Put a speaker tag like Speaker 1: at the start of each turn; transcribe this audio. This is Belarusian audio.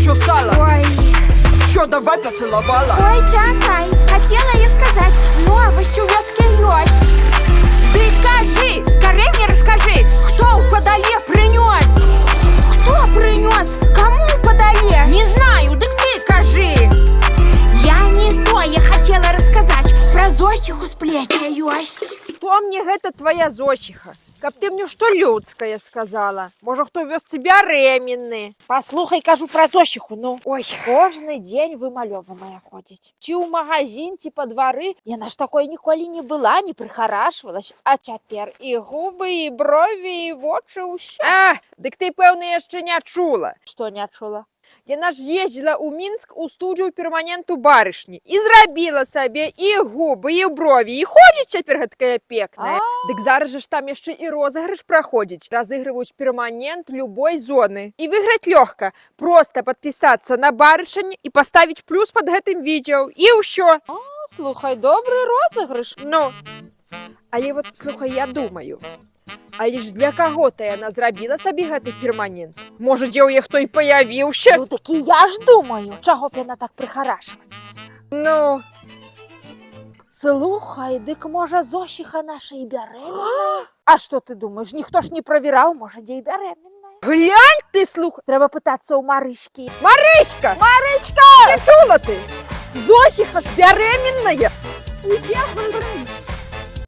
Speaker 1: чесала.
Speaker 2: Ой,
Speaker 1: Що, давай поцілувала?
Speaker 2: ой, чакай, хотела я сказать, новость у вёске ёсць. Ты кажи, скорей мне расскажи, кто у подае принес? Кто принес? Кому подае? Не знаю, да ты кажи. Я не то, я хотела рассказать, про Зосиху сплетня ёсць.
Speaker 1: Што мне гэта твоя Зосіха? Каб ты мне што людскае сказала. Можа, хто вёз тебя рэменны.
Speaker 3: Паслухай, кажу пра Зосіху, ну.
Speaker 1: Ой,
Speaker 3: Кожны дзень вымалёваная ходзіць. Ці ў магазин, ці па двары. Яна ж такой ніколі не была, не прыхарашвалась. А цяпер і губы, і брові, і вочы, ўсё.
Speaker 1: дык ты, пэўна, яшчэ не чула.
Speaker 3: Што не чула?
Speaker 1: Яна ж ездзіла ў Мінск у студыю перманенту барышні і зрабіла сабе і губы, і брові, і ходзіць цяпер гэткая пекная. Дык зараз жа ж там яшчэ і розыгрыш праходзіць. Разыгрываюць перманент любой зоны. І выйграць лёгка. Проста падпісацца на барышань і паставіць плюс пад гэтым відео. І ўсё.
Speaker 3: Слухай, добры розыгрыш.
Speaker 1: Ну, але вот, слухай, я думаю, але ж для каго-то яна зрабіла сабе гэты перманент? Можа, дзе ў яе хто і паявіўся?
Speaker 3: Ну такі я ж думаю, чаго б яна так прыхарашвацца стала.
Speaker 1: Ну,
Speaker 3: Слухай, дык можа Зосіха наша і бярэменная? А што ты думаеш, ніхто ж не правяраў, можа, дзе і бярэменная?
Speaker 1: глянь ты, слухай.
Speaker 3: Трэба пытацца ў Марышкі.
Speaker 1: Марышка!
Speaker 3: Марышка!
Speaker 1: Ці чула ты? Зосіха ж бярэменная!
Speaker 3: Я говорю.